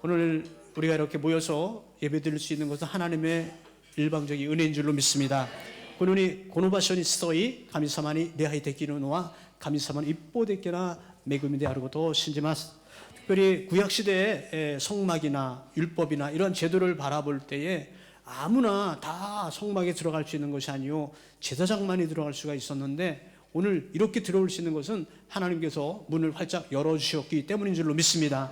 오늘 우리가 이렇게 모여서 예배드릴 수 있는 것은 하나님의 일방적인 은혜인 줄로 믿습니다. 오늘この場所に集い神様に礼拝できるのは神様の一方的な恵みであることを信じます。 특별히 구약시대의 성막이나 율법이나 이런 제도를 바라볼 때에 아무나 다 성막에 들어갈 수 있는 것이 아니요 제사장만이 들어갈 수가 있었는데 오늘 이렇게 들어올 수 있는 것은 하나님께서 문을 활짝 열어주셨기 때문인 줄로 믿습니다.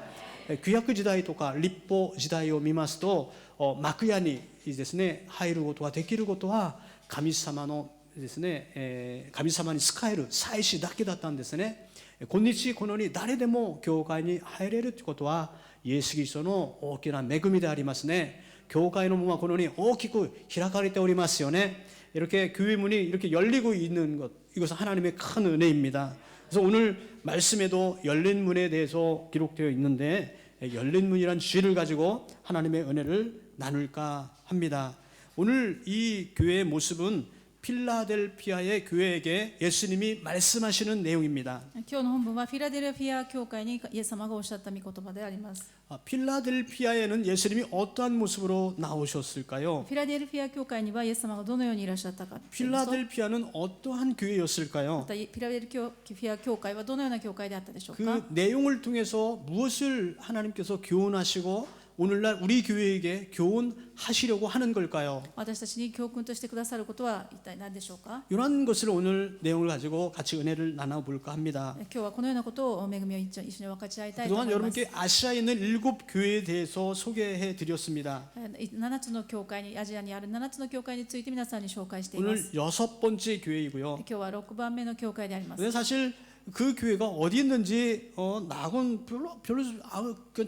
구약時代とか立法時代を見ますと幕屋にですね入ることができることは神様のですね神様に仕える祭司だけだったんですね。今日このように誰でも教会に入れるということはイエス・キリストの大きな恵みでありますね。教会の門はこのように大きく開かれておりますよね。이렇게 교회 문이 이렇게 열리고 있는 것 이것은 하나님의 큰 은혜입니다. 그래서 오늘 말씀에도 열린 문에 대해서 기록되어 있는데 열린 문이란 주의를 가지고 하나님의 은혜를 나눌까 합니다. 오늘 이 교회의 모습은 필라델피아의 교회에게 예수님이 말씀하시는 내용입니다. 今日の本文はフィラデルフィア教会にイエス様がおっしゃった御言葉であります。 필라델피아에는 예수님이 어떠한 모습으로 나오셨을까요? フィラデルフィア教会にはイエス様がどのようにいらっしゃったか。 필라델피아는 어떠한 교회였을까요? またフィラデルフィア教会はどのような教会であったでしょうか。 그 내용을 통해서 무엇을 하나님께서 교훈하시고 오늘날 우리 교회에게 교훈하시려고 하는 걸까요? 私たちに教訓としてくださることは一体何でしょうか。 이런 것을 오늘 내용을 가지고 같이 은혜를 나눠볼까 합니다. 今日はこのようなことを恵みを一緒に分かち合いたいと思 그동안 います。 여러분께 아시아에 있는 7 교회에 대해서 소개해 드렸습니다. 7つの教会にアジアにある7つの教会について皆さんに紹介していま 오늘 す。 6번째 교회이고요. 今日は6番目の教会であります。 근데 사실 그 교회가 어디 있는지 나하고는 별로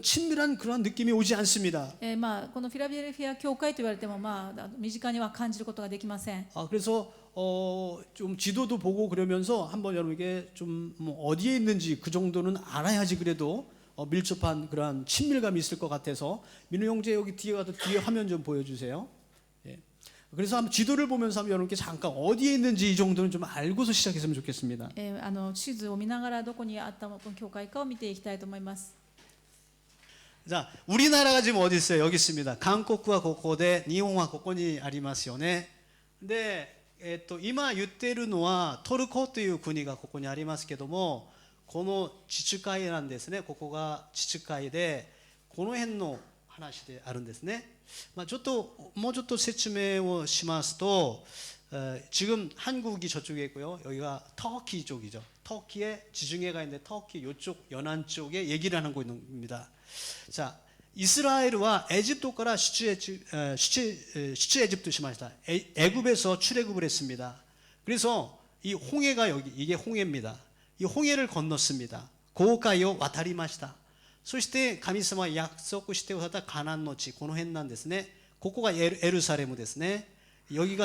친밀한 그런 느낌이 오지 않습니다. このフィラデルフィア教会と言われても身近には感じることができません。 그래서 좀 지도도 보고 그러면서 한번 여러분에게 좀 어디에 있는지 그 정도는 알아야지 그래도 밀접한 그런 친밀감이 있을 것 같아서 민우 형제 여기 뒤에 가서 뒤에 화면 좀 보여주세요. 예. 그래서 한번 지도를 보면서 한번 여러분께 잠깐 어디에 있는지 이 정도는 좀 알고서 시작했으면 좋겠습니다. 地図を見ながらどこにあった教会かを見ていきたいと思います。 자, 우리나라가 지금 어디 있어요? 여기 있습니다. 한국과 고코대, 일본과 고코니 ありますよね. 근데 今言っているのはトルコという国がここにありますけども、この地中海なんですね。ここが地中海でこの辺の話であるんですね。もうちょっと説明をしますと, 지금 한국이 저쪽에 있고요. 여기가 터키 쪽이죠. 터키에 지중해가 있는데 터키 이쪽 연안 쪽에 얘기를 하는 겁니다. 자, 이스라엘과 에집트から 出エジプトしました. 애굽에서 출애굽을 했습니다. 그래서 이 홍해가 여기 이게 홍해입니다. 이 홍해를 건넜습니다. 고가요 와타리마시다. そして神様は約束してくださったカナンの地この辺なんですね。ここがエルサレムですね. 여기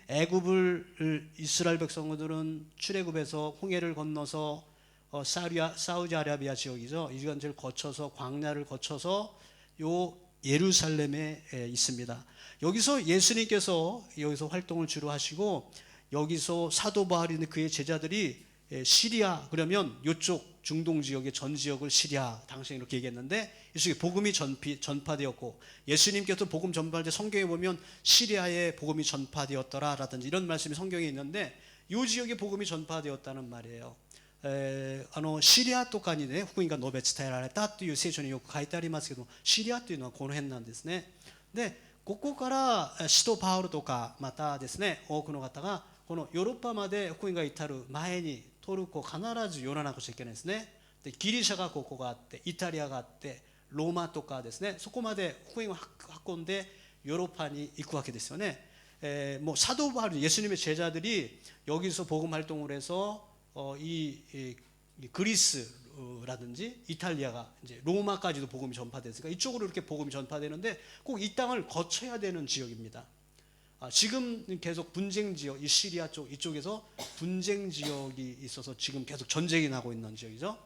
애굽을 이스라엘 백성들은 출애굽해서 홍해를 건너서 사우디아라비아 지역이죠. 이간지를 거쳐서 광야를 거쳐서 요 예루살렘에 있습니다. 여기서 예수님께서 여기서 활동을 주로 하시고 여기서 사도 바울이나 그의 제자들이 시리아 그러면 이쪽 중동 지역의 전 지역을 시리아 당시에 이렇게 얘기했는데 이쪽에 복음이 전파되었고 예수님께서 복음 전파할 때 성경에 보면 시리아에 복음이 전파되었더라라든지 이런 말씀이 성경에 있는데 이 지역에 복음이 전파되었다는 말이에요. シリアとかにね福音が述べ伝えられたという聖書によく書いてありますけどシリアというのはこの辺なんですね。でここから使徒パウロとかまたですね多くの方がこのヨーロッパまで福音が至る前にトルコ必ず寄らなくちゃいけないですね。でギリシャがここがあってイタリアがあってローマとかですねそこまで福音を運んでヨーロッパに行くわけですよね。뭐 사도 바울 예수님의 제자들이 여기서 복음 활동을 해서 이 그리스라든지 이탈리아가 이제 로마까지도 복음이 전파됐으니까 이쪽으로 이렇게 복음이 전파되는데 꼭 이 땅을 거쳐야 되는 지역입니다. 지금 계속 분쟁 지역, 이 시리아 쪽 이쪽에서 분쟁 지역이 있어서 지금 계속 전쟁이 나고 있는 지역이죠.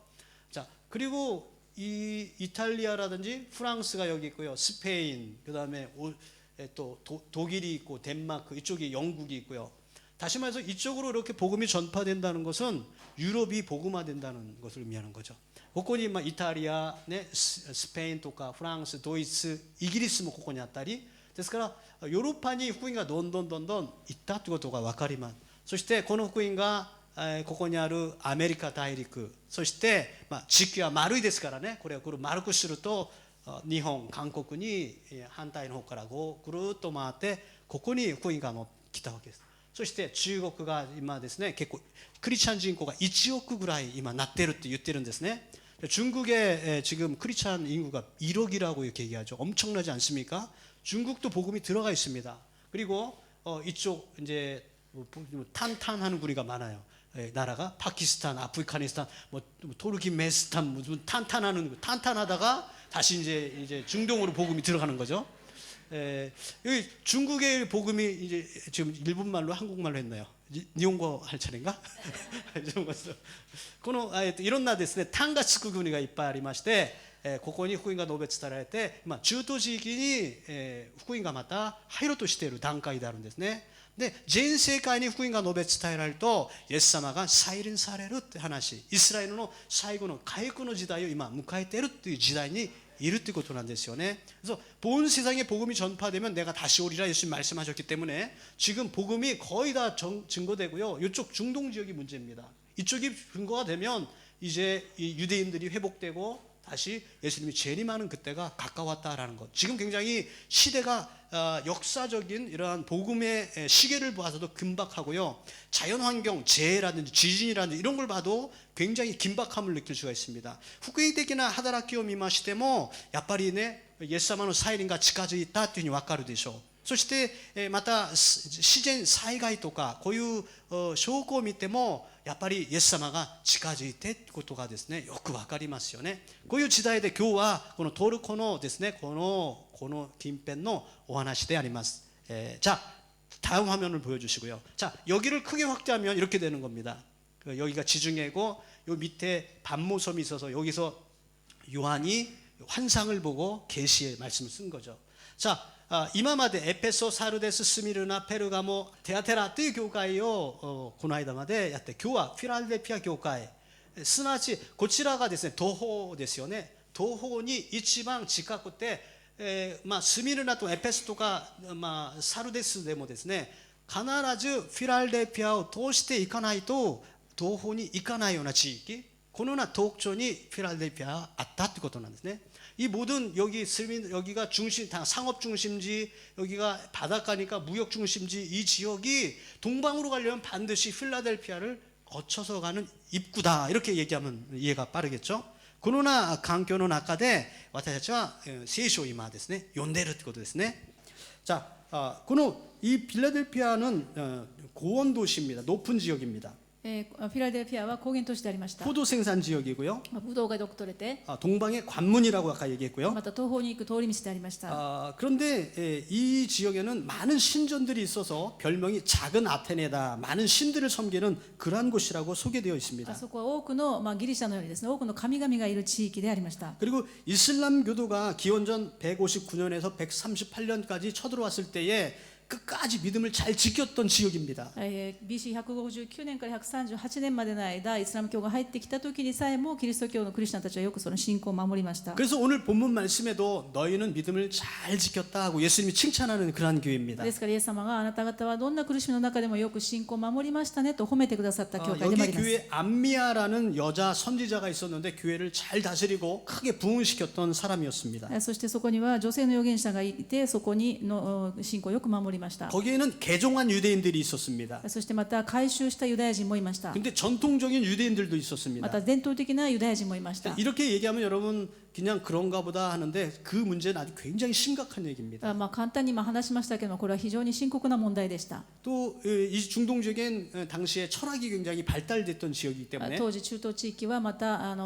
자, 그리고 이 이탈리아라든지 프랑스가 여기 있고요. 스페인, 그다음에 또 독일이 있고 덴마크 이쪽에 영국이 있고요. 다시 말해서 이쪽으로 이렇게 복음이 전파된다는 것은 유럽이 복음화된다는 것을 의미하는 거죠. ここにイタリア、ね、スペインとかフランス、ドイツ、イギリスもここにあったりですからヨーロッパに福音がどんどん行ったということが分かります。そしてこの福音がここにあるアメリカ大陸、そして地球は丸いですからね、これを丸くすると日本、韓国に反対の方からこうぐるっと回ってここに福音が来たわけです。そして中国が今ですね、結構クリスチャン人口が1億ぐらい今なってるって言ってるんですね。중국에 지금 크리스찬 인구가 1억이라고 이렇게 얘기하죠. 엄청나지 않습니까? 중국도 복음이 들어가 있습니다. 그리고 이쪽 이제 탄탄하는 국리가 많아요. 나라가 파키스탄, 아프가니스탄, 토르키메스탄 무슨 탄탄하다가 다시 이제 중동으로 복음이 들어가는 거죠. 여기 중국의 복음이 이제 지금 일본말로 한국말로 했나요? 일본어 할 차례인가?このいろんなですね、単がつく国がいっぱいありまして、ここに福音が述べ伝えられて、中東地域に福音がまた入ろうとしている段階であるんですね。で、全世界に福音が述べ伝えられると、イエス様が再臨されるって話、イスラエルの最後の回復の時代を今迎えているっていう時代にいるということなんですよね。그래서 본 세상에 복음이 전파되면 내가 다시 오리라 예수님 말씀하셨기 때문에 지금 복음이 거의 다 증거되고요. 이쪽 중동 지역이 문제입니다. 이쪽이 증거가 되면 이제 이 유대인들이 회복되고 다시 예수님이 재림하는 그때가 가까웠다라는 것. 지금 굉장히 시대가 역사적인 이러한 복음의 시계를 봐서도 긴박하고요. 자연환경, 재해라든지 지진이라든지 이런 걸 봐도 굉장히 긴박함을 느낄 수가 있습니다. 福音的な働きを見ましてもやっぱりね、イエス様の再臨が近づいたというふうに分かるでしょう。そしてまた自然災害とかこういう証拠を見てもやっぱりイエス様が近づいてということがですね、よく分かりますよね。こういう時代で今日はこのトルコのですね、この近辺のお話であります。자 다음 화면을 보여주시고요. 자 여기를 크게 확대하면 이렇게 되는 겁니다. 여기가 지중해고 요 밑에 반모섬이 있어서 여기서 요한이 환상을 보고 계시의 말씀을 쓴 거죠. 자今までエペソ、サルデス、スミルナ、ペルガモ、テアテラという教会をこの間までやって、今日はフィラデルフィア教会、すなわちこちらがですね、東方ですよね。東方に一番近くて、スミルナとエペソとか、サルデスでもですね、必ずフィラデルフィアを通していかないと東方に行かないような地域、このような特徴にフィラデルフィアがあったということなんですね。이 모든 여기가 중심, 상업 중심지, 여기가 바닷가니까 무역 중심지, 이 지역이 동방으로 가려면 반드시 필라델피아를 거쳐서 가는 입구다. 이렇게 얘기하면 이해가 빠르겠죠. このような環境の中で私たちは聖書を今ですね、読んでいるということですね。자、この이 필라델피아는 고원 도시입니다. 높은 지역입니다. フィラデルフィアは高原都市でありました。 포도 생산 지역이고요. ブドウがよく取れて、 동방의 관문이라고 아까 얘기했고요. また東方に行く通り道でありました。 그런데 이 지역에는 많은 신전들이 있어서 별명이 작은 아테네다. 많은 신들을 섬기는 그러한 곳이라고 소개되어 있습니다. そこは多くのギリシャのようにですね、多くの神々がいる地域でありました。 그리고 이슬람교도가 기원전 159년에서 138년까지 쳐들어왔을 때에 끝까지 믿음을 잘 지켰던 지역입니다. BC159年から138年までの間、イスラム教が入ってきた時にさえもキリスト教のクリスチャンたちはよくその信仰を守りました。 그래서 오늘 본문 말씀에도 너희는 믿음을 잘 지켰다 하고 예수님이 칭찬하는 그런 교회입니다. ですからイエス様があなた方はどんな苦しみの中でもよく信仰を守りましたねと褒めてくださった教会でもあり 여기 ます。 교회에 안미아라는 여자 선지자가 있었는데 교회를 잘 다스리고 크게 부흥시켰던 사람이었습니다. そしてそこには女性の預言者がいて、そこにの信仰をよく守りました。 거기에는 개종한 유대인들이 있었습니다. そしてまた改宗したユダヤ人もいました。 근데 전통적인 유대인들도 ま 있었습니다. た伝統的なユダヤ人もいました。 이렇게 얘기하면 여러분 그냥 그런가 보다 하는데 그 문제는 아주 굉장히 심각한 얘기입니다. 簡単に話しましたけども、これは非常に深刻な問題でした。 또 이 중동 지역엔 당시에 철학이 굉장히 발달됐던 지역이기 때문에 当時中東地域はまた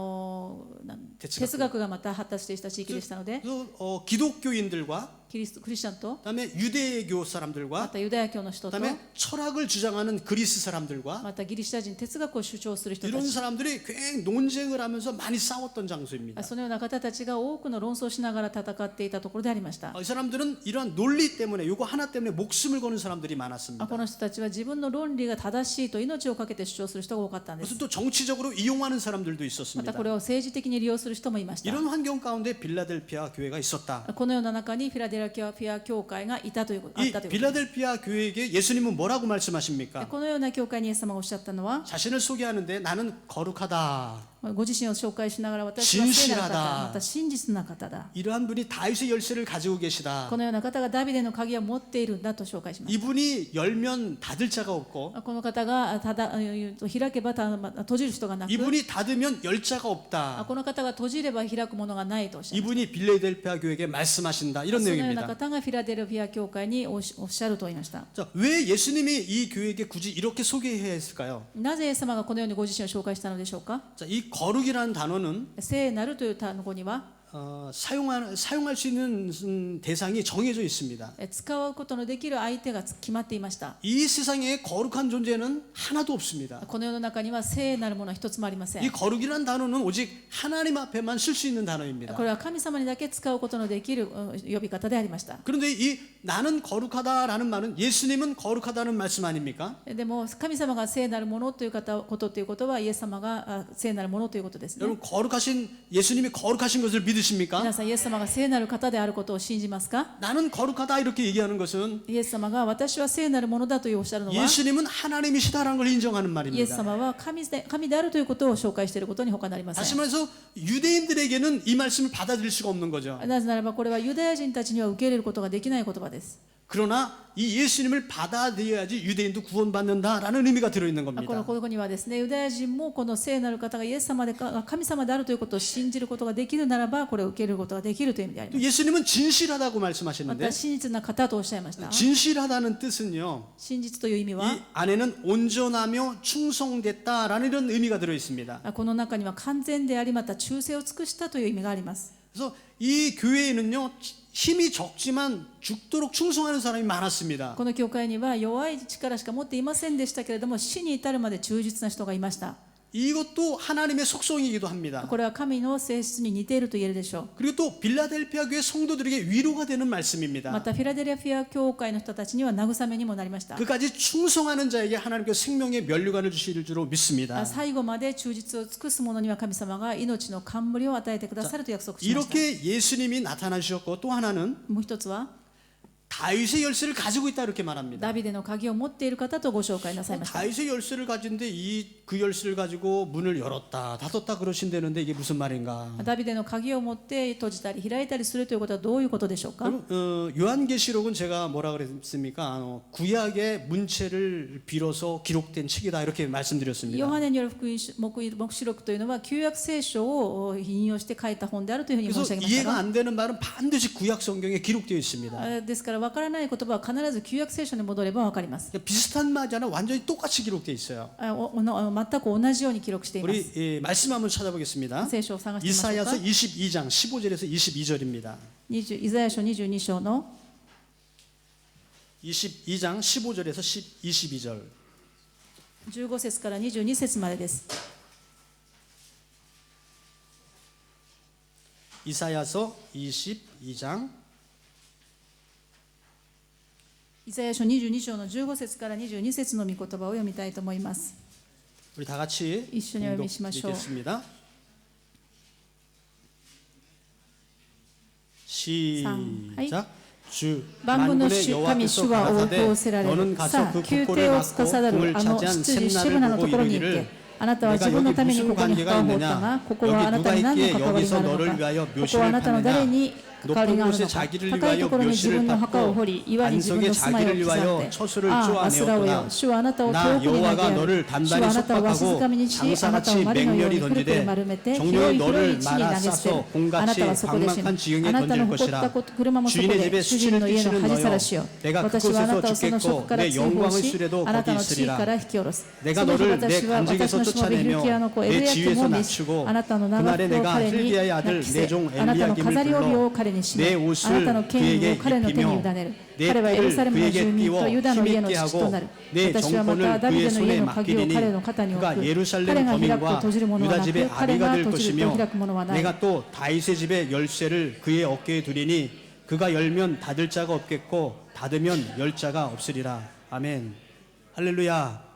哲学がまた発達していた地域でしたので、 그래서 기독교인들과 クリスチャンと 그다음에 유대교 ま 사람들과 たユダヤ教の人と 그다음에 철학을 주장하는 그리스 사람들과 またギリシャ人哲学を主張する人た 이런 ち、 사람들이 굉장히 논쟁을 하면서 많이 싸웠던 장소입니다. そのような方方たちが多くの論争をしながら戦っていたところでありました。 이 사람들은 이러한 논리 때문에 요거 하나 때문에 목숨을 거는 사람들이 많았습니다. この人たちは自分の論理が正しいと命を懸けて主張する人が多かったんです。 무슨 또 정치적으로 이용하는 사람들도 また 있었습니다. これを政治的に利用する人もいました。 이런 환경 가운데 빌라델피아 교회가 있었다. このような中にフィラデルフィア教会がいたということ、あっ 이 たということです。 빌라델피아 교회에게 예수님은 뭐라고 말씀하십니까? このような教会にイエス様がおっしゃったのは、 자신을 소개하는데 나는 거룩하다. ご自身を紹介しながら私は聖なる方、 진실하다. また真実な方だ。 이러한 분이 다윗의 열쇠를 가지고 계시다. このような方がダビデの鍵を持っているんだと紹介しました。 이분이 열면 닫을 자가 없고 この方がただ開けば閉じる人がなく、 이분이 닫으면 열 자가 없다. この方が閉じれば開くものがないとおっしゃいます。 이분이 빌라델피아 교회에게 말씀하신다. 이런 そのような 내용입니다. 方がフィラデルフィア教会におっしゃると言いました。 자, 왜 예수님이 이 교회에게 굳이 이렇게 소개해야 했을까요? なぜイエス様がこのようにご自身を紹介したのでしょうか。 자, 이 거룩이라는 단어는 聖なるという単語には 사용할 수 있는 대상이 정해져 있습니다. 使うことのできる相手が決まっていました。 이 세상에 거룩한 존재는 하나도 없습니다. この世の中には聖なるものは一つもありません。 이 거룩이라는 단어는 오직 하나님 앞에만 쓸 수 있는 단어입니다. これは神様にだけ使うことのできる呼び方でありました。 그런데 이 나는 거룩하다라는 말은 예수님은 거룩하다는 말씀 아닙니까? でも神様が聖なるものということということはイエス様が聖なるものということですね。 여러분 거룩하신 예수님이 거룩하신 것을 믿으십니까? 皆さんイエス様が聖なる方であることを信じますか？ 나는 거룩하다 이렇게 얘기하는 것은 イエス様が私は聖なるものだとおっしゃるのは 예수님은 하나님이시다라는 걸 인정하는 イエス 말입니다. 様は神であるということを紹介していることに他なりませ 다시 ん。 말해서 유대인들에게는 이 말씀을 받아들일 수가 없는 거죠. なぜならばこれはユダヤ人たちには受け入れることができない言葉です。 그러나 이 예수님을 받아들여야지 유대인도 구원받는다라는 의미가 들어있는 こ 겁니다. こにはですね、ユダヤ人もこの聖なる方がイエス様で神様であるということを信じることができるならばこれを受け入れることができるという意味であり 또 ます。 예수님은 진실하다고 ま 말씀하시는데 た真実な方とおっしゃいました。 진실하다는 뜻은요. 真実という意味は 이 안에는 온전하며 충성됐다라는 이런 의미가 들어 있습니다. この中には完全でありまた忠誠を尽くしたという意味があります。 그래서 이 교회에는요 힘이 적지만 죽도록 충성하는 사람이 많았습니다. この教会には弱い力しか持っていませんでしたけれども死に至るまで忠実な人がいました。 이것도 하나님의 속성이기도 합니다. これは神の性質に似ていると言えるでしょう。 그리고 또 빌라델피아 교회 성도들에게 위로가 되는 ま 말씀입니다. たフィラデルフィア教会の人たちには慰めにもなりました。 그까지 충성하는 자에게 하나님께서 생명의 면류관을 주실 줄로 믿습니다. 最後まで忠実を尽くす者には神様が命の冠を与えてくださると約束しました。 이렇게 예수님이 나타나주셨고 또 하나는 もう一つは 다윗의 열쇠를 가지고 있다 이렇게 말합니다. ダビデの鍵を持っている方とご紹介なさいました。 다윗의 열쇠를 가진데 그 열쇠를 가지고 문을 열었다 닫았다 그러신다는데 이게 무슨 말인가? ダビデの鍵を持って閉じたり開いたりするということはどういうことでしょうか。 요한계시록은 제가 뭐라 그랬습니까? 구약의 문체를 빌어서 기록된 책이다 이렇게 ヨ 말씀드렸습니다. ハネによる福音黙示録というのは旧約聖書を引用して書いた本であるというふうに申 그래서 し上げました 이해가 が、 안 되는 말은 반드시 구약 성경에 기록되어 있습니다. ですから分からない言葉は必ず旧約聖書に戻れば分かります。 비슷한 말이잖아 완전히 똑같이 기록되어 있어요. 全く同じように記録しています。 우리 말씀 한번 찾아보겠습니다. 聖書を探してみましょう 이사야서 か。 22장 15절에서 22절입니다. イザヤ書22章の 22장 15절에서 22절. 15節から22節までです。 이사야서 22장 イザヤ書22章の15節から22節の御言葉を読みたいと思います。 우리 다 같이 一緒にお読みしましょう。 읽겠습니다. 시작. 주 万軍の 만군의 主神 여호와께서 主は王 가라사대 を仰せられ 너는 る。 가서 さあ 그 宮 국고를 廷を 받고 司る 공을 あの 차지한 執事シェブ 샘나를 ナのと 보고 ころに行っ 이르기를 てあなたは 내가 自分の 여기 ために 무슨 ここに 관계가 墓を掘ったが 있느냐 ここはあ 여기 なた 누가 に何の 있기에 関わりが 여기서 あるの 너를 か 위하여 ここはあ 묘실을 なたの誰 파느냐 に関わり 높은 がある 곳에 のか 자기를 高い 위하여 ところに自 묘실을 分の墓を掘 닦고 り岩に自分 안석에 の住まいを 자기를 刻ん 위하여 で 처수를 ああスラオよ 쪼아내었구나 主はあなたを遠 나 くに投げ 여호와가 やる 너를 主は 단단히 あなたをわしづかみ 속박하고 にしあなたを 장사같이 丸のよう 맹렬히 にくるくる 던지되 丸めて 정령이 広い広い 너를 地に投げ捨てる 말아 あな 싸서 たはそこで死ぬ 공같이 방막한 あ 지형에 なたの 던질 誇った 것이라 車もそこ 주인의 で 집에 主人 수치를 の家の 끼치는 恥さら 너여 しよ 내가 私はあな 그곳에서 たをその職 죽겠고 から 내 追放 영광의 し 수레도 あな 거기 たの地位か 있으리라 ら引き下ろす 내가 その日 너를 내 私は私 관직에서 のしもべヒルキヤの子 쫓아내며 エル 내 ヤキ 지위에서 モに 낮추고 あなたの長 그날에 服を 내가 彼に 힐기야의 着 아들 せ 내 종 あなたの 엘리야김을 飾り帯を 불러 彼に締 내 め、あ 옷을 なたの権威 그에게 を彼の手に委 입히며 ねる。 내 彼はエルサレ 띠를 ムの住 그에게 民 띄워 とユダの家の 힘있게 父とな 하고 る。 내 私はまた 정권을 ダビ 그의 デの家 손에 の鍵を彼 맡기리니 の肩に置 그가 く。彼 예루살렘 が開くと 거민과 閉じるものは 유다 な 집의 く、彼 아비가 が 될 閉じると 것이며 開くものはない。 내가 또 다윗의 집의 열쇠를 그의 어깨에 두리니 그가 열면 닫을 자가 없겠고 닫으면 열 자가 없으리라. 아멘. 할렐루야.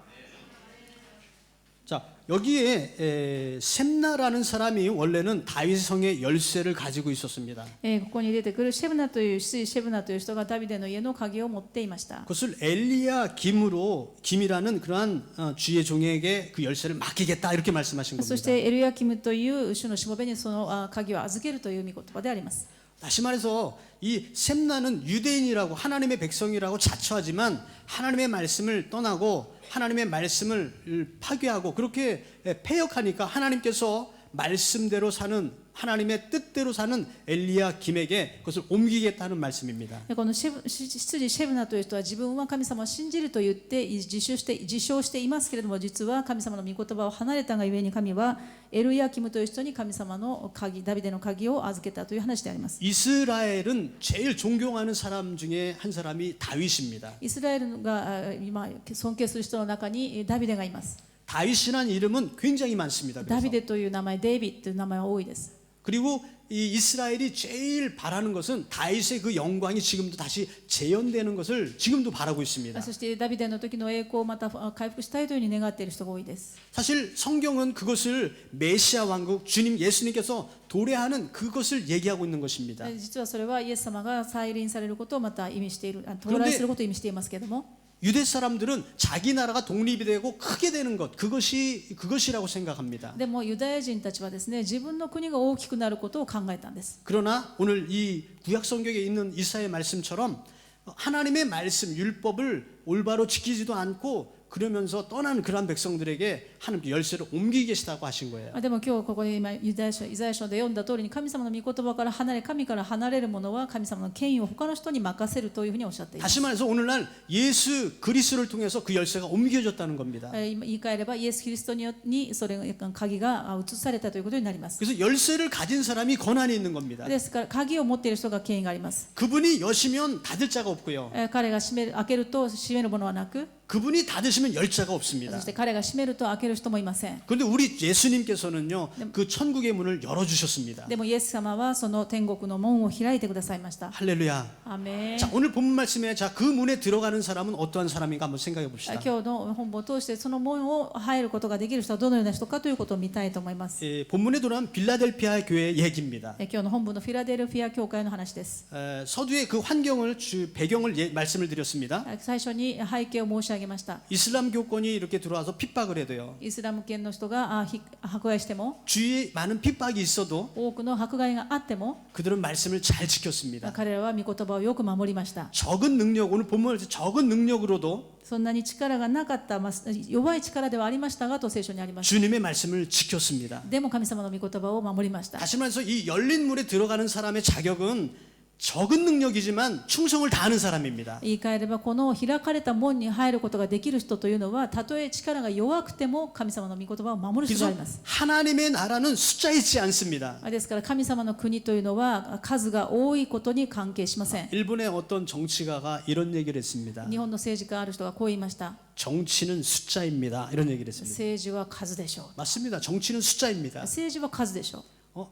자, 여기에 셈나라는 사람이 원래는 다윗 성의 열쇠를 가지고 있었습니다. ここに出てくるシェブナというシェブナという人がダビデの家の鍵を持っていました。 그것을 엘리야 김이라는 그러한 주의 종에게 그 열쇠를 맡기겠다 이렇게 말씀하신 そし 겁니다. てエルヤキムという主のしもべにその鍵を預けるという御言葉であります。 다시 말해서 이 셈나는 유대인이라고 하나님의 백성이라고 자처하지만 하나님의 말씀을 떠나고 하나님의 말씀을 파괴하고 그렇게 패역하니까 하나님께서 말씀대로 사는 하나님의 뜻대로 사는 엘리야 김에게 그것을 옮기겠다는 말씀입니다. この執事シェブナという人は自分は神様を信じると言って自称していますけれども、実は神様の御言葉を離れたがゆえに神はエルヤキムという人に神様の鍵、ダビデの鍵を預けたという話であります。 이스라엘은 제일 존경하는 사람 중에 한 사람이 다윗입니다. イスラエルが今尊敬する人の中にダビデがいます。 다윗이라는 이름은 굉장히 많습니다. ダ 그래서. ビデという名前、デイビッドという名前は多いです。 그리고 이 이스라엘이 제일 바라는 것은 다윗의 그 영광이 지금도 다시 재현되는 것을 지금도 바라고 있습니다. そしてダビデの時の栄光をまた回復したいというふうに願っている人が多いです。 사실 성경은 그것을 메시아 왕국 주님 예수님께서 도래하는 그것을 얘기하고 있는 것입니다. 実はそれはイエス様が再臨されることをまた意味している、到来することを意味していますけれども、 유대 사람들은 자기 나라가 독립이 되고 크게 되는 것 그것이라고 생각합니다. でもユダヤ人たちはですね、自分の国が大きくなることを考えたんです。 그러나 오늘 이 구약 성경에 있는 이사야의 말씀처럼 하나님의 말씀 율법을 올바로 지키지도 않고 그러면서 떠난 그러한 백성들에게 하나님께 열쇠를 옮기게 계시다고 하신 거예요. でも今日ここで今イザヤ書で読んだ通りに、神様の御言葉から神から離れる者は神様の権威を他の人に任せるというふうにおっしゃっています。 다시 말해서 오늘날 예수 그리스도를 통해서 그 열쇠가 옮겨졌다는 겁니다. 言い換えればイエス・キリストにそれが鍵が移されたということになります。 그래서 열쇠를 가진 사람이 권한이 있는 겁니다. ですから鍵を持っている人が権威があります。 그분이 여시면 닫을 자가 없고요. 彼が開けると閉めるものはなく、 그분이 닫으시면 열 자가 そ 없습니다. して彼が閉めると開ける人もいません。 그런데 우리 예수님께서는요 그 천국의 문을 열어주셨습니다. でもイエス様はその天国の門を開いてくださいました。 할렐루야. アメン。 자 오늘 본문 말씀에 자 그 문에 들어가는 사람은 어떠한 사람인가 한번 생각해 봅시다. 今日の本文を通してその門を入ることができる人はどのような人かということを見たいと思います。 본문에 들어간 빌라델피아 교회 얘기입니다. 今日の本文のフィラデルフィア教会の話です。 서두에 그 환경을 배경을 말씀을 드렸습니다. 最初に背景を申し上げました。 이슬람 교권이 이렇게 들어와서 핍박을 해도요. イスラム圏の人が迫害しても、 주위에 많은 핍박이 있어도 多くの迫害があっても、 그들은 말씀을 잘 지켰습니다. 彼らは御言葉をよく守りました。 적은 능력 오늘 본문을 적은 능력으로도 そんなに力がなかった、弱い力ではありましたがと聖書にあります。 주님의 말씀을 지켰습니다. でも神様の御言葉を守りました。 다시 말해서 이 열린 문에 들어가는 사람의 자격은 적은 능력이지만 충성을 다하는 사람입니다. 言い換えれば、この開かれた門に入ることができる人というのは、たとえ力が弱くても神様の御言葉を守る人であ 그래서 ります。 하나님의 나라는 숫자 있지 않습니다. ですから神様の国というのは数が多いことに関係しません。 일본의 어떤 정치가가 이런 얘기를 했습니다. 日本の政治家ある人がこう言いました。 정치는 숫자입니다. 이런 얘기를 했습니다. 政治は数でしょう。 맞습니다. 정치는 숫자입니다. 政治は数でしょう。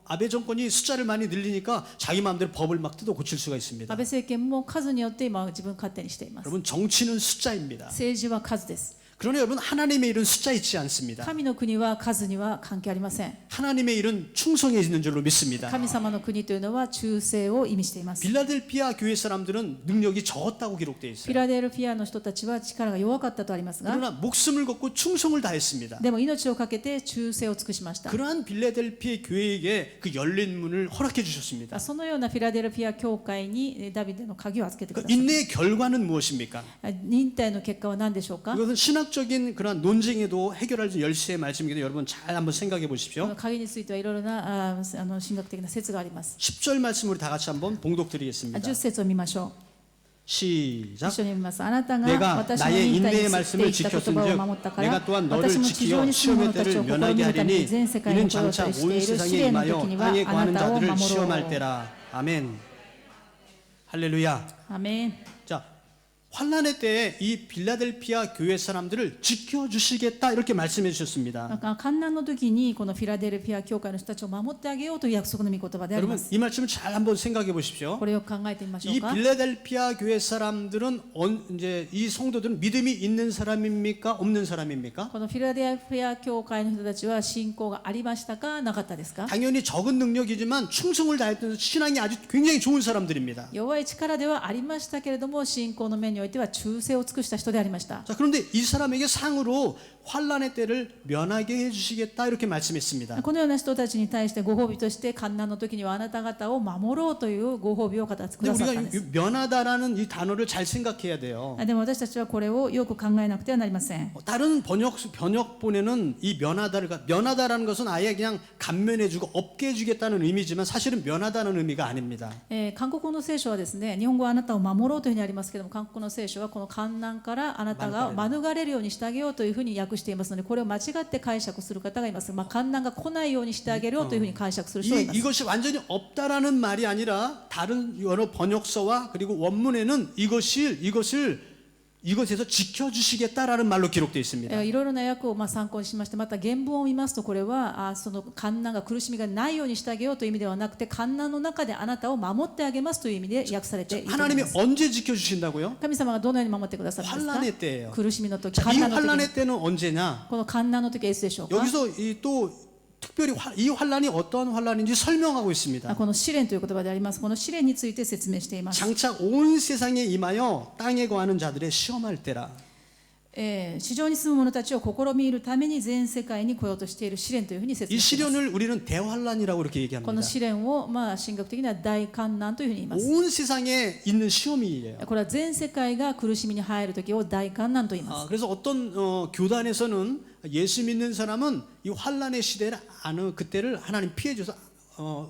아베 정권이 숫자를 많이 늘리니까 자기 마음대로 법을 막 뜯어 고칠 수가 安 있습니다. 倍政権も数によって今自分勝手にしています。 여러분 정치는 숫자입니다. 政治は数です。 그러나 여러분 하나님의 일은 숫자 있지 않습니다. 神の国は数には関係ありません。 하나님의 일은 충성에 있는 줄로 믿습니다. 神様の国というのは忠誠を意味しています。 빌라델피아 교회 사람들은 능력이 적었다고 기록되어 フィ 있어요. ラデルフィアの人たちは力が弱かったとありますが、 그러나 목숨을 걸고 충성을 다했습니다. でも命を懸けて忠誠を尽くしました。 그러한 빌라델피아 교회에게 그 열린 문을 허락해 주셨습니다. そのようなフィラデルフィア教会にダビデの鍵を預けてく 그 ださい。 인내의 결과는 무엇입니까? 忍耐の結果は何でしょうか？ 이것은 신학적인 그런 논쟁에도 해결할 수 있는 열쇠의 말씀이기도 여러분 잘 한번 생각해 보십시오. 鍵についてはいろいろな神学的な説があります。 10절 말씀 우리 다 같이 한번 봉독 드리겠습니다. 10節を見ましょう。 시작. 一緒に見ます。あなたが 내가 私の 나의 忍耐 인내의 について 말씀을 言った言葉を守ったか 지켰은즉 ら 내가 또한 너를 私も地上 지키어 に住む 시험의 者たち 때를 を試 면하게 みるために 하리니 全世界に 이는 来よう 장차 として 온 いる試 세상에 練の 임하여 時には 땅에 あ 거하는 なたを 자들을 守ろ 시험할 う。 때라. 아멘. 할렐루야. アメン。 자, 환난의 때에 이 빌라델피아 교회 사람들을 지켜주시겠다 이렇게 말씀해 주셨습니다. なんか観難の時にこのフィラデルフィア教会の人たちを守ってあげようという約束の御言葉であり 여러분 ます。 이 말씀을 잘 한번 생각해 보십시오. これを考えてみましょう 이 か。 빌라델피아 교회 사람들은 이제 이 성도들은 믿음이 있는 사람입니까? 없는 사람입니까? このフィラデルフィア教会の人たちは信仰がありましたかなかったですか？ 당연히 적은 능력이지만 충성을 다했던 신앙이 아주 굉장히 좋은 사람들입니다. 弱い力ではありましたけれども信仰の面においては忠誠を尽くした人でありました。 자, 그런데 이 사람에게 상으로 환난의 때를 면하게 해주시겠다 이렇게 말씀했습니다. このような人たちに対してご褒美として観難の時にはあなた方を守ろうというご褒美をくださ 근데 ったん 우리가 です。 면하다라는 이 단어를 잘 생각해야 돼요. でも私たちはこれをよく考えなくてはなりません。 다른 번역본에는 이 면하다라는 것은 아예 그냥 감면해주고 없게 해주겠다는 의미지만 사실은 면하다는 의미가 아닙니다. 韓国語の聖書はですね、日本語はあなたを守ろうというふうにありますけれども、韓国の聖書はこの観難からあなたが免れるようにしてあげようというふうに訳していますので、これを間違って解釈する方がいます。観難が来ないようにしてあげるようというふうに解釈する人がいます。 이것이 완전히 없다라는 말이 아니라 다른 여러 번역서와 그리고 원문에는 이것에서 지켜주시겠다라는 말로 기록되어 있습니다. いろいろな訳を参考にしまして、また原文を見ますと、これはその観難が苦しみがないようにしてあげようという意味ではなくて、観難の中であなたを守ってあげますという意味で訳されていると思い 하나님이 ます。 언제 지켜주신다고요? 神様がどのように守ってくださるんですか？ 환난의 때예요. 苦しみの時、 자, 이 観難の時に 환난의 때는 언제냐? この観難の時はいつでしょうか？ 여기서 또 특별히 이 환난이 어떠한 환난인지 설명하고 있습니다. この試練という言葉であります。この試練について説明しています。 장차 온 세상에 임하여 땅에 거하는 자들의 시험할 때라. 地上に住む者たちを試みるために全世界に来ようとしている試練というふうに説 이 明しています。 시련을 우리는 대환란이라고 이렇게 こ 얘기합니다. の試練を神学的には大観難というふうに言います。 온 세상에 있는 시험이에요. これは全世界が苦しみに入る時を大観難と言います。 그래서 어떤 교단에서는 예수 믿는 사람은 이 환란의 시대를 그때를 하나님 피해줘서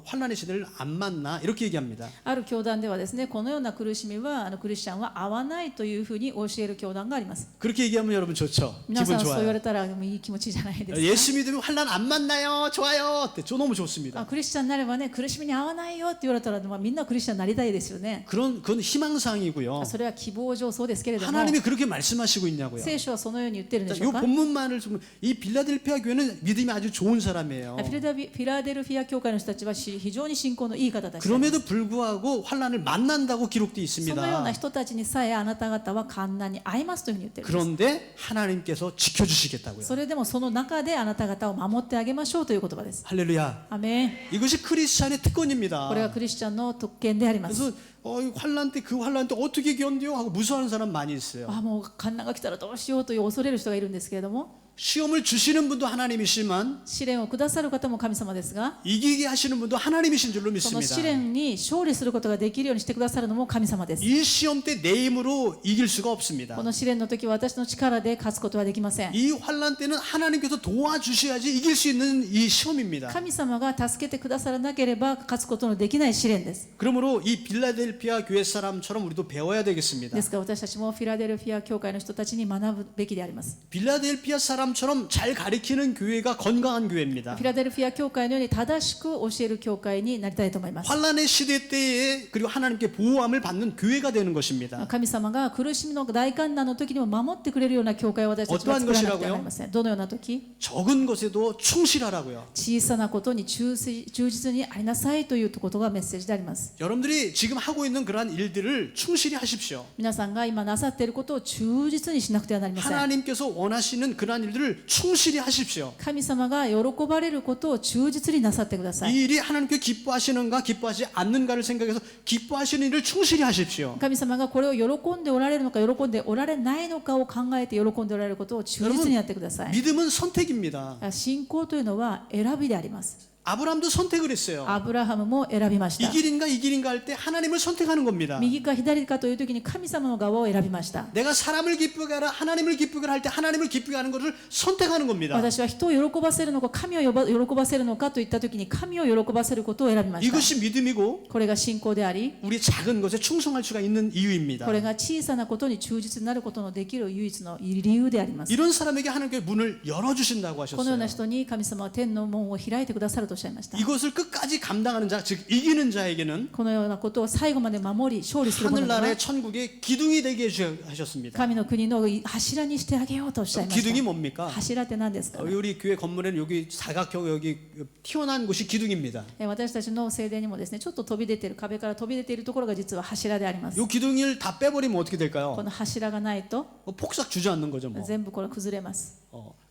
환란의 시대를 안 만나 이렇게 얘기합니다. ある教団ではですね、このような苦しみはクリスチャンは合わないというふうに教える教団があります。 그렇게 얘기하면 여러분 좋죠. 皆 기분 さんそう言わ 좋아요. れたらいい気持ちじゃないですか。 예수 믿으면 환란 안 만나요. 좋아요. 저 너무 좋습니다. クリスチャンになればね、苦しみに合わないよって言われたら、みんなクリスチャンになりたいですよね。 그건 희망사항이고요. それは希望上そうですけれども、 하나님이 그렇게 말씀하시고 있냐고요. 聖書はそのように言ってるんで 자, し 이 ょうか？ 본문만을 좀 이 빌라델피아 교회는 믿음이 아주 좋은 사람이에요. フィラデルフィア教会の人たちは非常に信仰のいい方たちです。 그럼에도 불구하고 환란을 만난다고 기록되어 そのような 있습니다. 人たちにさえあなた方は観難に遭いますというふうに言ってるんです。 그런데 하나님께서 지켜주시겠다고요. それでもその中であなた方を守ってあげましょうという言葉です。 할렐루야. アメン。 이것이 크리스찬의 특권입니다. これはクリスチャンの特権であります。 그래서 이 환란 때 그 환란 때 어떻게 견뎌 하고 무서워하는 사람 많이 있어요. もう観難が来たらどうしようという恐れる人がいるんですけれども、 시험을 주시는 분도 하나님이시지만 試練をくださる方も神様ですが、 이기게 하시는 분도 하나님이신 줄로 その 믿습니다. 試練に勝利することができるようにしてくださるのも神様です。 이 시험 때 내 힘으로 이길 수가 없습니다. この試練の時は私の力で勝つことはできません。 이 환란 때는 하나님께서 도와주셔야지 이길 수 있는 이 시험입니다. 神様が助けてくださらなければ勝つことのできない試練です。 그러므로 이 빌라델피아 교회 사람처럼 우리도 배워야 되겠습니다. ですから私たちもフィラデルフィア教会の人たちに学ぶべきであります。 빌라델피아 사람처럼 잘 가르치는 교회가 건강한 교회입니다. フィラデルフィア教会のように正しく教える教会になりたいと思います。 환란의 시대 때에 그리고 하나님께 보호함을 받는 교회가 되는 것입니다. 神様が苦しみの大観難の時にも守ってくれるような教会を私たちは作らなくてはなりません。どのような時？ 적은 것에도 충실하라고요. 小さなことに忠実にありなさいということがメッセージであります。 여러분들이 지금 하고 있는 그러한 일들을 충실히 하십시오. 皆さんが今なさっていることを忠実にしなくてはなりません。 하나님께서 원하시는 그러한 일들을 충실히 하십시오. 神様が喜ばれることを忠実になさってください。 이 일이 하나님께 기뻐하시는가 기뻐하지 않는가를 생각해서 기뻐하시는 일을 충실히 하십시오. 神様がこれを喜んでおられるのか喜んでおられないのかを考えて喜んでおられることを忠実にやってください。 믿음은 선택입니다. 信仰というのは選びであります。 아브라함도 선택을 했어요. アブラハムも選びまし 이 た。 길인가 이 길인가 할 때 하나님을 선택하는 겁니다. 右か左かという時に神様の側を選びました。 내가 사람을 기쁘게 하라 하나님을 기쁘게 할 때 하나님을 기쁘게 하는 것을 선택하는 겁니다. 私は人を喜ばせるのか神を喜ばせるのかといった時に神を喜ばせることを選びました。 이것이 믿음이고 これが信仰であり、 우리 작은 것에 충성할 수가 있는 이유입니다. これが小さなことに忠実になることのできる唯一の理由であります。 이런 사람에게 하나님께 문을 열어주신다고 このような 하셨어요. 人に神様は天の門を開いてくださるとおっしゃいました。 이것을 끝까지 감당하는 자, 즉 이기는 자에게는 このようなことを最後まで守り勝利する者には 하늘나라의 천국의 기둥이 되게 하셨습니다. 神の国の柱にしてあげようとおっしゃいまし 기둥이 た。 뭡니까? 柱って何ですか？ 우리 교회 건물에는 여기 사각형 여기 튀어나온 곳이 기둥입니다. 私たちの聖殿にもですね、ちょっと飛び出ている壁から飛び出ているところが実は柱であります。 이 기둥을 다 빼버리면 어떻게 こ 될까요? の柱がないと 폭삭 주저앉는 거죠. 뭐. 全部これ崩れます。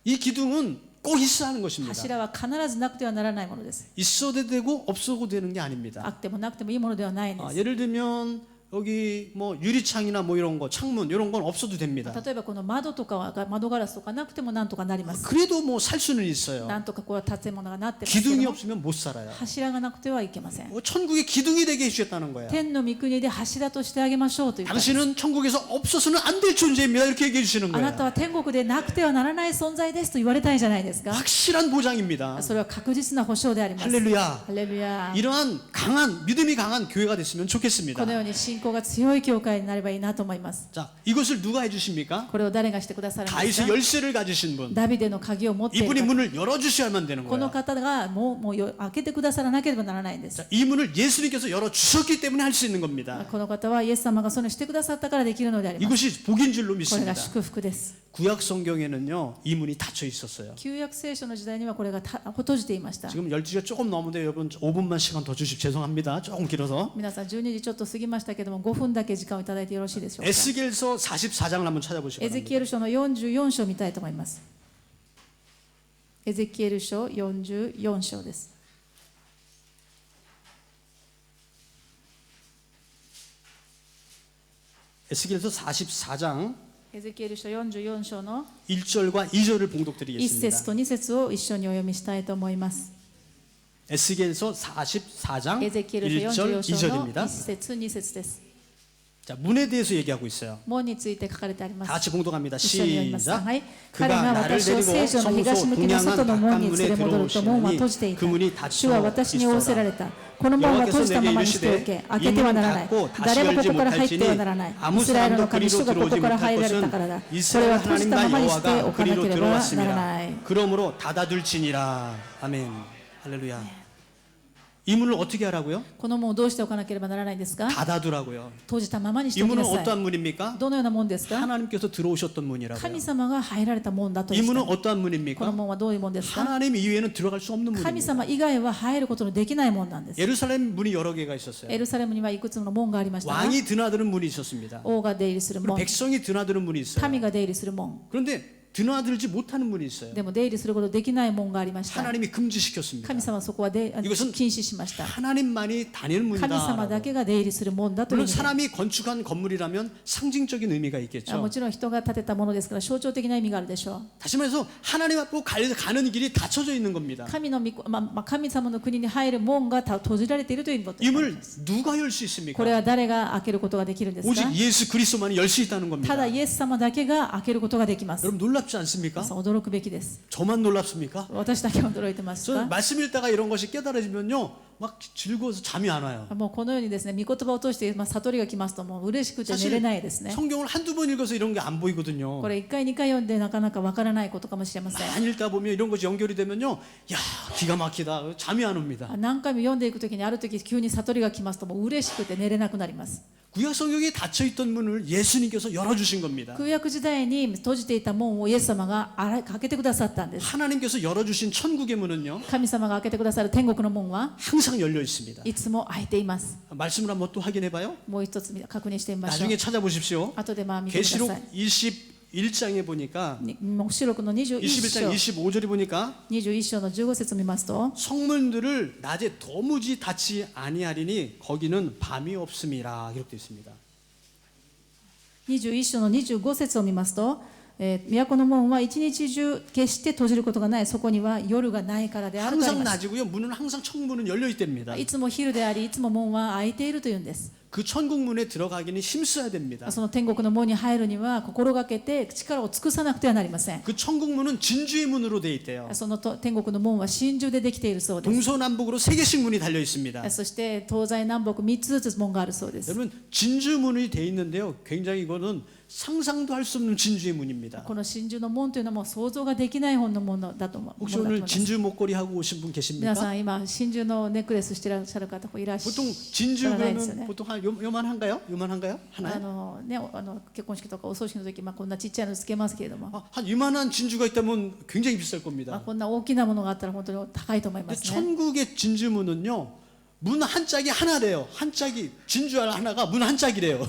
이 기둥은 꼭 있어야 하는 것입니다. 柱は必ずなくてはならないものです。 있어도 되고 없어도 되는 게 아닙니다. あってもなくてもいいものではないんです。 예를 들면 여기 뭐 유리창이나 뭐 이런 거 창문 이런 건 없어도 됩니다. 例えばこの窓とかは窓ガラスとかなくてもなんとかなります。 그래도 뭐 살 수는 있어요. なんとかこう建物がなってますけど 기둥이 も 없으면 못 살아요. 柱がなくてはいけません。 천국의 기둥이 되게 해주셨다는 거예요. 天の御国で柱としてあげましょうということです。 당신은 천국에서 없어서는 안 될 존재입니다. 이렇게 얘기해 주시는 あな 거예요. たは天国でなくてはならない存在ですと言われたいじゃないですか。 확실한 보장입니다. それは確実な保証であります。 할렐루야. ハレルヤ。 이러한 강한 믿음이 강한 교회가 됐으면 좋겠습니다. このように信仰が強い教会になればいいなと思います。 자, 이것을 누가 해주십니까? これを誰がしてくださるんです 다윗의 か？ 열쇠를 가지신 분. ダビデの鍵を持っている 이분이 方。 문을 열어주셔야만 되는 この 거예요. 方がもう開けてくださらなければならないんです。 자, 이 문을 예수님께서 열어주셨기 때문에 할 수 있는 겁니다. この方はイエス様がそれをしてくださったからできるのであります。 이것이 복인 줄로 これ 믿습니다. が祝福です。 구약 성경에는요, 이 문이 닫혀 있었어요. 旧約聖書の時代にはこれが閉じていました。 지금 12시가 조금 넘는데 여러분 5분만 시간 더 주십 죄송합니다. 조금 길어서. 皆さん12時ちょっと過ぎましたけども5分だけ時間をいただいてよろしいでしょうか。 에스겔서 44장을 한번 찾아보시기 エゼ 바랍니다. キエル書の44章を見たいと思います。エゼキエル書44章です。 에스겔서 44장 エゼキエル書44章の 1절과 2절을 1 봉독드리겠습니다. 節と2節を一緒にお読みしたいと思います。 에스겔서 44장 エゼキエル書 1절 44章の 2절입니다. 1節2節です。 자, 문에 대해서 얘기하고 있어요. 門について書かれてありま 다 す。 같이 봉독합니다. 一緒に読みますか。 시작. はい。彼が 그가 나를 私を 데리고 聖書の東向きの外の門に連れ戻ると門は閉じてい 그 문이 た。主は 닫혀 私に仰せられ 있어라. た。この門は閉じたままにしておけ。開けてはならない。誰もここから入ってはならない。イスラエルの神主がここから入られたからだ。これは閉じたままにしておかなければならない。 그러므로 닫아둘지니라. 아멘. 할렐루야. 이 문을 어떻게 하라고요? この門をどうしておかなければならないんですか？ 닫아두라고요. 閉じたままにし 이 ておき 문은 なさい。 어떠한 문입니까? どのような門ですか？ 하나님께서 들어오셨던 문이라고요. 神様が入られた門だと 이 いう。 문은 こ 어떠한 の 문입니까? 門はどういう門ですか？ 하나님 이외에는 들어갈 수 없는 神 문입니다. 様以外は入ることのできない門なんです。 예루살렘 문이 여러 개가 있었어요. エルサレムにはいくつもの門がありましたが、 왕이 드나드는 문이 있었습니다. 王が出入りする 그리고 門、 백성이 드나드는 문이 있어요. 民が出入りする門、 그런데 드나들지 못하는 문이 있어요. でも出入りすることできない門がありました。 하나님이 금지시켰습니다. 神様はそこは이것은 禁止しました。 하나님만이 다니는 神様 문이다. だけが出入りする門だという 물론 意味で、 사람이 건축한 건물이라면 상징적인 의미가 も 있겠죠. ちろん人が建てたものですから象徴的な意味があるでしょう。 다시 말해서 하나님 앞으로 가는 길이 닫혀져 있는 겁니다. 神様の国に入る門が閉じられているという意味 이 で 문을 누가 열 수 있습니까? これは誰が開けることができるんですか？ 오직 예수 그리스도만이 열 수 있다는 た 겁니다. だイエス様だけが開けることができます。 여러분 놀랍지 않습니까? 驚くべきです。 저만 놀랍습니까? 私だけ驚いてます 저는 か？ 말씀 읽다가 이런 것이 깨달아지면요 막 즐거워서 잠이 안 와요. もうこのようにですね、御言葉を通して悟りが来ますともう嬉しくて寝れ 사실 ないですね。 성경을 한두 번 읽어서 이런 게 안 보이거든요. これ1回2回読んでなかなかわからないことかもしれません。 많이 읽다 보면 이런 것이 연결이 되면요 야 기가 막히다 잠이 안 옵니다. 何回も読んでいくときにあるとき急に悟りが来ますともう嬉しくて寝れなくなります。 구약 성경에 닫혀 있던 문을 예수님께서 열어주신 겁니다. 旧約時代に閉じていた門をイエス様が開けてくださったんです。 하나님께서 열어주신 천국의 문은요 神様が開けてくださる天国の門は 항상 열려 있습니다. いつも開いています。 말씀을 한번 또 확인해봐요. もう一つ確認してみましょう。 나중에 찾아보십시오. 後で見てくだ 계시록 さい。 21장에 보니까 黙示録の21 21장 章 25절에 보니까 21章の15節を見ますと 성문들을 낮에 도무지 닫지 아니하리니 거기는 밤이 없음이라 기록되어 있습니다. 21章の25節を見ますと、都の門は一日中決して閉じることがない。そこには夜がないからであるとあり 항상 ます。 낮이고요. 문은 항상 청문은 열려 있답니다. いつも昼であり、いつも門は開いているというんです。 그 천국문에 들어가기는 힘써야 됩니다. その天国の門に入るには心がけて力を尽くさなくてはなりません。 그 천국문은 진주의 문으로 되어 있대요. その天国の門は真珠でできているそうです。 동서남북으로 3개씩 문이 달려 있습니다. そして東西南北3つずつ門があるそうです。 여러분 진주문이 되어 있는데요. 굉장히 이거는 상상도 할 수 없는 진주의 문입니다. この真珠の門というのはもう想像ができないほどのものだと思い 혹시 ま 오늘 す。 진주 목걸이 하고 오신 분 皆 계십니까? さん今真珠のネックレスしてらっしゃる方いらっしゃ 보통 らないですよ 진주는 ね。 보통 한 요만한가요? 요만한가요? あ 하나요? のね、結婚式とかお葬式の時、こんなちっちゃいのつけますけれども、 한 이만한 진주가 있다면 굉장히 비쌀 겁니다. こんな大きなものがあったら本当に高いと思いま 근데 すね。 천국의 진주문은요, 문 한 짝이 하나래요. 한 짝이 진주 하나가 문 한 짝이래요.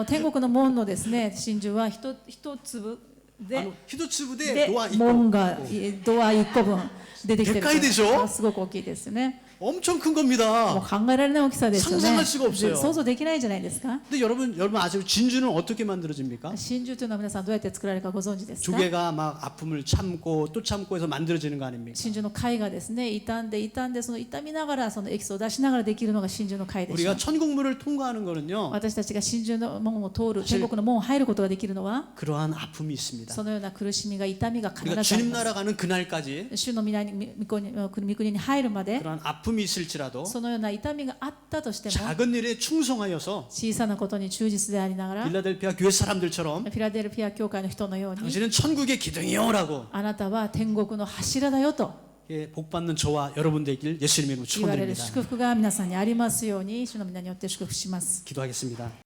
天国の門のですね真珠は一粒で 히도츠부대 で 노아 門が 있고 ドア1個分出てきてるでっかいでしょすごく大きいですね。 엄청 큰 もう 겁니다. 考えられない大きさですよね。 상상할 수가 없어요. 想像できないじゃないですか。 근데 여러분 아세요? 진주는 어떻게 만들어집니까? 真珠というのは皆さんどうやって作られるかご存知ですか。 조개가 막 아픔을 참고 또 참고 해서 만들어지는 거 아닙니까? 真珠の貝がですね傷んでその痛みながらそのエキスを出しながらできるのが真珠の貝でしょ 우리가 う。 천국문을 통과하는 거는요, 私たちが真珠の門を通る天国の門を入ることができるのは 그러한 아픔이 있습니다. そのような苦しみが痛みが必 우리가 ずあり 주님 ま 나라 가는 그날까지 す。主の御国に入るまで 그러한 아픔이 있을지라도 そのような痛みがあったとしても 작은 일에 충성하여서 小さなことに忠実でありながら 빌라델피아 교회 사람들처럼 フィラデルフィア教会の人のように 당신은 천국의 기둥이요라고 あなたは天国の柱だよと 복 받는 저와 여러분 되길 예수님의 이름으로 言われる 축원드립니다. 祝福が皆さんにありますように主の皆によって祝福します。 기도하겠습니다.